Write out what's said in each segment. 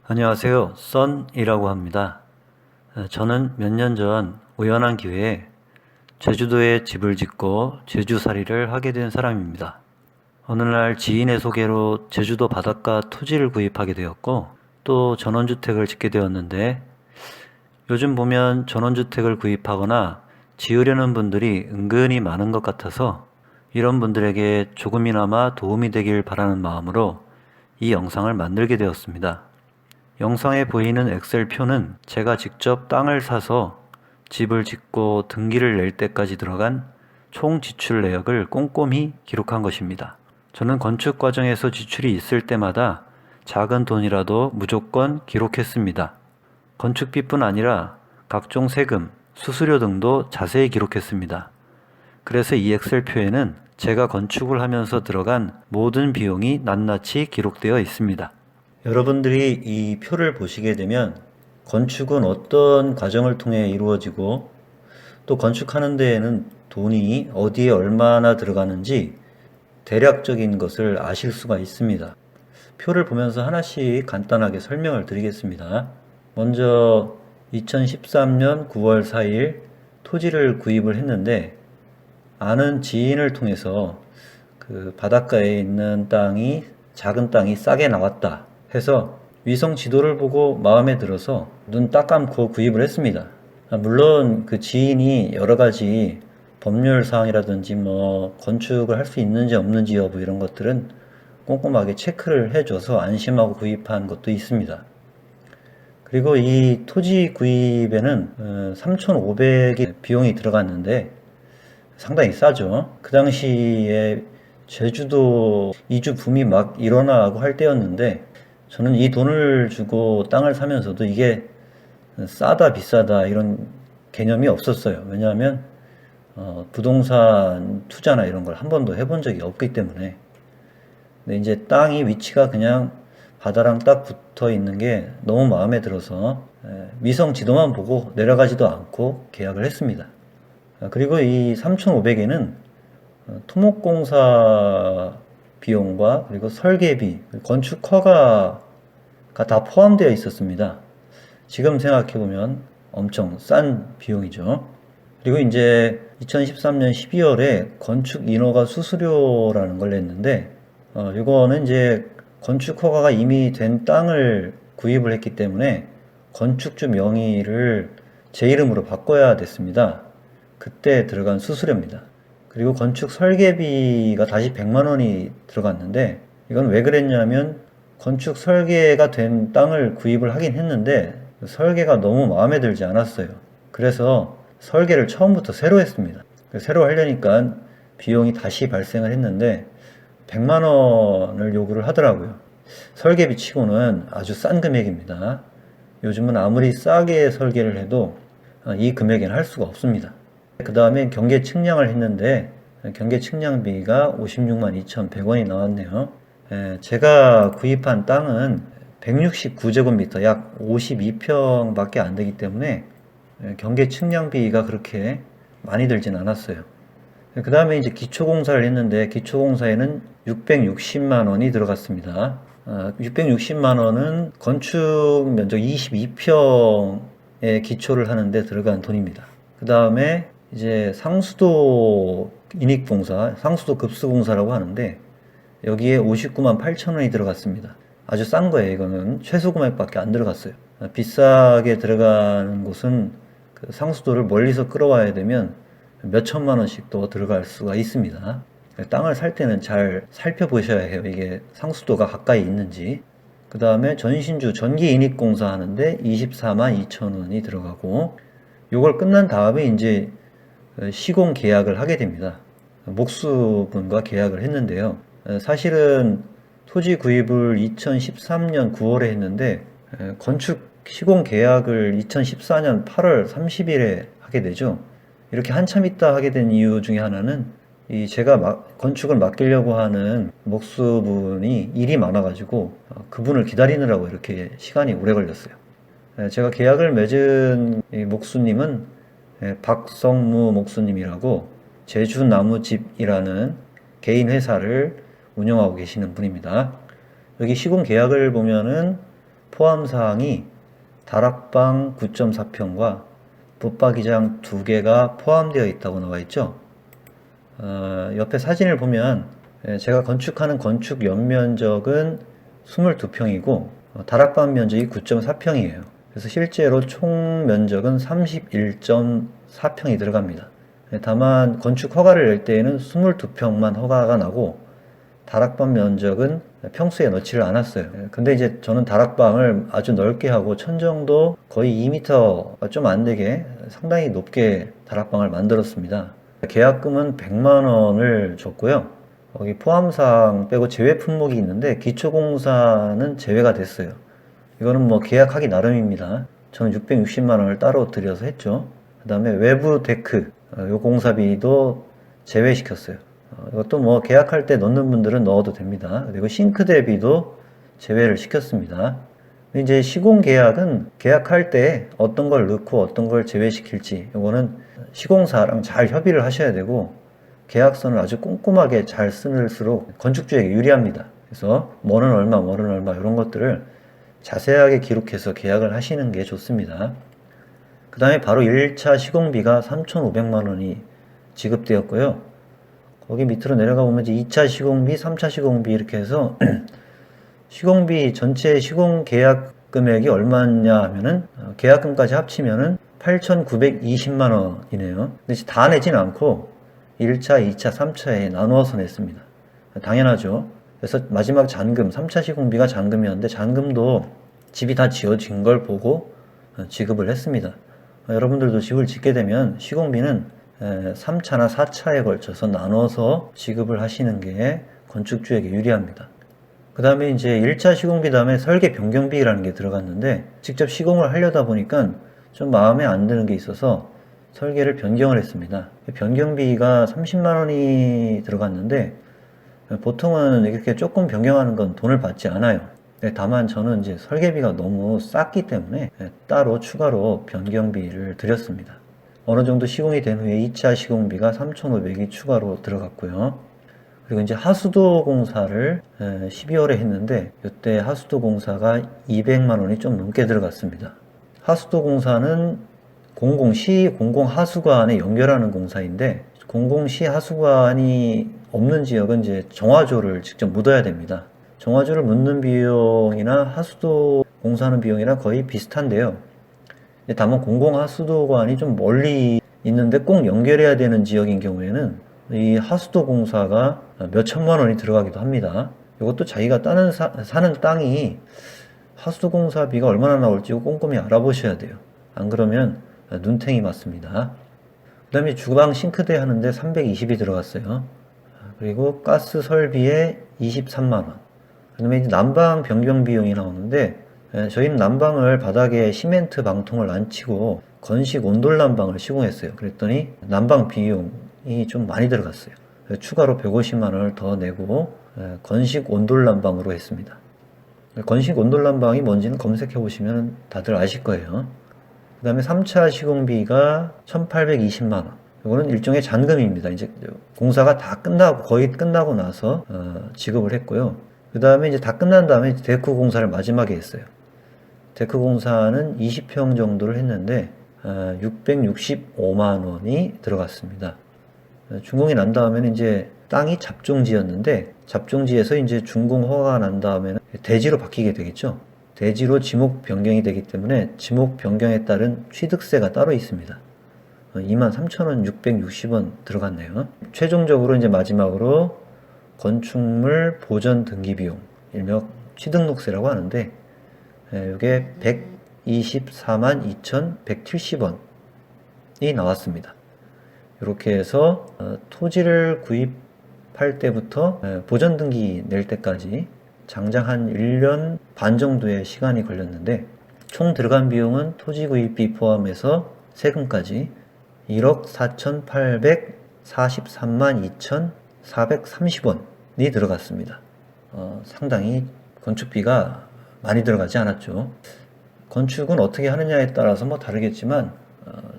안녕하세요. 썬이라고 합니다. 저는 몇 년 전 우연한 기회에 제주도에 집을 짓고 제주살이를 하게 된 사람입니다. 어느 날 지인의 소개로 제주도 바닷가 토지를 구입하게 되었고 또 전원주택을 짓게 되었는데, 요즘 보면 전원주택을 구입하거나 지으려는 분들이 은근히 많은 것 같아서 이런 분들에게 조금이나마 도움이 되길 바라는 마음으로 이 영상을 만들게 되었습니다. 영상에 보이는 엑셀표는 제가 직접 땅을 사서 집을 짓고 등기를 낼 때까지 들어간 총 지출 내역을 꼼꼼히 기록한 것입니다. 저는 건축 과정에서 지출이 있을 때마다 작은 돈이라도 무조건 기록했습니다. 건축비뿐 아니라 각종 세금, 수수료 등도 자세히 기록했습니다. 그래서 이 엑셀표에는 제가 건축을 하면서 들어간 모든 비용이 낱낱이 기록되어 있습니다. 여러분들이 이 표를 보시게 되면 건축은 어떤 과정을 통해 이루어지고 또 건축하는 데에는 돈이 어디에 얼마나 들어가는지 대략적인 것을 아실 수가 있습니다. 표를 보면서 하나씩 간단하게 설명을 드리겠습니다. 먼저 2013년 9월 4일 토지를 구입을 했는데, 아는 지인을 통해서 그 바닷가에 있는 작은 땅이 싸게 나왔다 해서 위성 지도를 보고 마음에 들어서 눈 딱 감고 구입을 했습니다. 물론 그 지인이 여러 가지 법률 사항이라든지 건축을 할 수 있는지 없는지 여부 이런 것들은 꼼꼼하게 체크를 해줘서 안심하고 구입한 것도 있습니다. 그리고 이 토지 구입에는 3,500이 비용이 들어갔는데 상당히 싸죠. 그 당시에 제주도 이주 붐이 막 일어나고 할 때였는데, 저는 이 돈을 주고 땅을 사면서도 이게 싸다 비싸다 이런 개념이 없었어요. 왜냐하면 부동산 투자나 이런 걸 한 번도 해본 적이 없기 때문에. 근데 이제 땅이 위치가 그냥 바다랑 딱 붙어 있는 게 너무 마음에 들어서 위성 지도만 보고 내려가지도 않고 계약을 했습니다. 그리고 이 3,500에는 토목공사 비용과 그리고 설계비, 건축 허가가 다 포함되어 있었습니다. 지금 생각해보면 엄청 싼 비용이죠. 그리고 이제 2013년 12월에 건축 인허가 수수료라는 걸 냈는데, 이거는 이제 건축 허가가 이미 된 땅을 구입을 했기 때문에 건축주 명의를 제 이름으로 바꿔야 됐습니다. 그때 들어간 수수료입니다. 그리고 건축 설계비가 다시 100만 원이 들어갔는데, 이건 왜 그랬냐면 건축 설계가 된 땅을 구입을 하긴 했는데 설계가 너무 마음에 들지 않았어요. 그래서 설계를 처음부터 새로 했습니다. 새로 하려니까 비용이 다시 발생을 했는데 100만 원을 요구를 하더라고요. 설계비 치고는 아주 싼 금액입니다. 요즘은 아무리 싸게 설계를 해도 이 금액에는 할 수가 없습니다. 그 다음에 경계 측량을 했는데 경계 측량비가 56만 2,100원이 나왔네요. 제가 구입한 땅은 169제곱미터, 약 52평밖에 안 되기 때문에 경계 측량비가 그렇게 많이 들진 않았어요. 그 다음에 이제 기초공사를 했는데 기초공사에는 660만 원이 들어갔습니다. 660만 원은 건축 면적 22평에 기초를 하는데 들어간 돈입니다. 그 다음에 이제 상수도 인익공사, 상수도 급수공사라고 하는데 여기에 59만 8천 원이 들어갔습니다. 아주 싼 거예요. 이거는 최소 금액밖에 안 들어갔어요. 비싸게 들어가는 곳은 그 상수도를 멀리서 끌어와야 되면 몇 천만 원씩 또 들어갈 수가 있습니다. 땅을 살 때는 잘 살펴보셔야 해요. 이게 상수도가 가까이 있는지. 그 다음에 전신주 전기인익공사 하는데 24만 2천 원이 들어가고, 요걸 끝난 다음에 이제 시공 계약을 하게 됩니다. 목수분과 계약을 했는데요. 사실은 토지 구입을 2013년 9월에 했는데 건축 시공 계약을 2014년 8월 30일에 하게 되죠. 이렇게 한참 있다 하게 된 이유 중에 하나는 제가 건축을 맡기려고 하는 목수분이 일이 많아가지고 그분을 기다리느라고 이렇게 시간이 오래 걸렸어요. 제가 계약을 맺은 목수님은 박성무 목수님이라고 제주나무집이라는 개인 회사를 운영하고 계시는 분입니다. 여기 시공 계약을 보면은 포함사항이 다락방 9.4평과 붙박이장 2개가 포함되어 있다고 나와 있죠. 옆에 사진을 보면 제가 건축하는 건축 연면적은 22평이고 다락방 면적이 9.4평이에요. 그래서 실제로 총 면적은 31.4평이 들어갑니다. 다만 건축 허가를 낼 때에는 22평만 허가가 나고 다락방 면적은 평수에 넣지를 않았어요. 근데 이제 저는 다락방을 아주 넓게 하고 천정도 거의 2m 좀 안 되게 상당히 높게 다락방을 만들었습니다. 계약금은 100만 원을 줬고요. 거기 포함사항 빼고 제외 품목이 있는데 기초공사는 제외가 됐어요. 이거는 뭐 계약하기 나름입니다. 저는 660만 원을 따로 들여서 했죠. 그 다음에 외부 데크, 요 공사비도 제외시켰어요. 이것도 뭐 계약할 때 넣는 분들은 넣어도 됩니다. 그리고 싱크대비도 제외를 시켰습니다. 이제 시공 계약은 계약할 때 어떤 걸 넣고 어떤 걸 제외시킬지 이거는 시공사랑 잘 협의를 하셔야 되고 계약서는 아주 꼼꼼하게 잘 쓸수록 건축주에게 유리합니다. 그래서 뭐는 얼마, 뭐는 얼마 이런 것들을 자세하게 기록해서 계약을 하시는 게 좋습니다. 그 다음에 바로 1차 시공비가 3,500만 원이 지급되었고요. 거기 밑으로 내려가 보면 이제 2차 시공비, 3차 시공비 이렇게 해서 시공비 전체 시공 계약 금액이 얼마냐 하면은 계약금까지 합치면은 8,920만 원이네요. 근데 다 내진 않고 1차, 2차, 3차에 나누어서 냈습니다. 당연하죠. 그래서 마지막 잔금, 3차 시공비가 잔금이었는데 잔금도 집이 다 지어진 걸 보고 지급을 했습니다. 여러분들도 집을 짓게 되면 시공비는 3차나 4차에 걸쳐서 나눠서 지급을 하시는 게 건축주에게 유리합니다. 그 다음에 이제 1차 시공비 다음에 설계 변경비라는 게 들어갔는데 직접 시공을 하려다 보니까 좀 마음에 안 드는 게 있어서 설계를 변경을 했습니다. 변경비가 30만 원이 들어갔는데 보통은 이렇게 조금 변경하는 건 돈을 받지 않아요. 다만 저는 이제 설계비가 너무 쌌기 때문에 따로 추가로 변경비를 드렸습니다. 어느 정도 시공이 된 후에 2차 시공비가 3,500이 추가로 들어갔고요. 그리고 이제 하수도 공사를 12월에 했는데 이때 하수도 공사가 200만 원이 좀 넘게 들어갔습니다. 하수도 공사는 공공시 공공하수관에 연결하는 공사인데 공공시 하수관이 없는 지역은 이제 정화조를 직접 묻어야 됩니다. 정화조를 묻는 비용이나 하수도 공사하는 비용이랑 거의 비슷한데요. 다만 공공하수도관이 좀 멀리 있는데 꼭 연결해야 되는 지역인 경우에는 이 하수도 공사가 몇 천만 원이 들어가기도 합니다. 이것도 자기가 사는 땅이 하수도 공사비가 얼마나 나올지 꼼꼼히 알아보셔야 돼요. 안 그러면 눈탱이 맞습니다. 그 다음에 주방 싱크대 하는데 320이 들어갔어요. 그리고 가스 설비에 23만 원. 그 다음에 이제 난방 변경 비용이 나오는데 저희는 난방을 바닥에 시멘트 방통을 안 치고 건식 온돌 난방을 시공했어요. 그랬더니 난방 비용이 좀 많이 들어갔어요. 추가로 150만 원을 더 내고 건식 온돌 난방으로 했습니다. 건식 온돌 난방이 뭔지는 검색해 보시면 다들 아실 거예요. 그 다음에 3차 시공비가 1,820만 원. 이거는 일종의 잔금입니다. 이제 공사가 다 끝나고 거의 끝나고 나서 지급을 했고요. 그 다음에 이제 다 끝난 다음에 데크 공사를 마지막에 했어요. 데크 공사는 20평 정도를 했는데 665만 원이 들어갔습니다. 준공이 난 다음에는 이제 땅이 잡종지였는데 잡종지에서 이제 준공 허가가 난 다음에는 대지로 바뀌게 되겠죠. 대지로 지목 변경이 되기 때문에 지목 변경에 따른 취득세가 따로 있습니다. 23,660원 들어갔네요. 최종적으로 이제 마지막으로 건축물 보전 등기 비용, 일명 취등록세라고 하는데 이게 124만 2,170원이 나왔습니다. 이렇게 해서 토지를 구입할 때부터 보전 등기 낼 때까지 장장 한 1년 반 정도의 시간이 걸렸는데 총 들어간 비용은 토지 구입비 포함해서 세금까지 1억 4,843만 2,430원이 들어갔습니다. 상당히 건축비가 많이 들어가지 않았죠. 건축은 어떻게 하느냐에 따라서 뭐 다르겠지만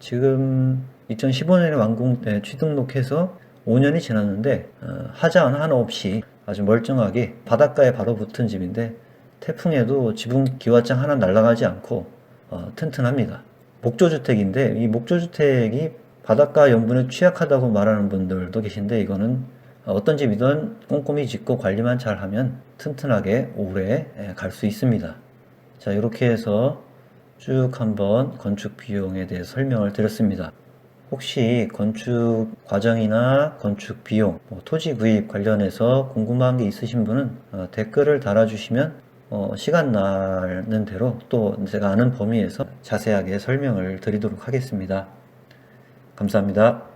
지금 2015년에 완공 취등록해서 5년이 지났는데 하자 하나 없이 아주 멀쩡하게 바닷가에 바로 붙은 집인데 태풍에도 지붕 기와장 하나 날아가지 않고 튼튼합니다. 목조주택인데 이 목조주택이 바닷가 염분에 취약하다고 말하는 분들도 계신데 이거는 어떤 집이든 꼼꼼히 짓고 관리만 잘하면 튼튼하게 오래 갈 수 있습니다. 자, 이렇게 해서 쭉 한번 건축 비용에 대해 설명을 드렸습니다. 혹시 건축 과정이나 건축 비용, 토지 구입 관련해서 궁금한 게 있으신 분은 댓글을 달아주시면 시간 나는 대로 또 제가 아는 범위에서 자세하게 설명을 드리도록 하겠습니다. 감사합니다.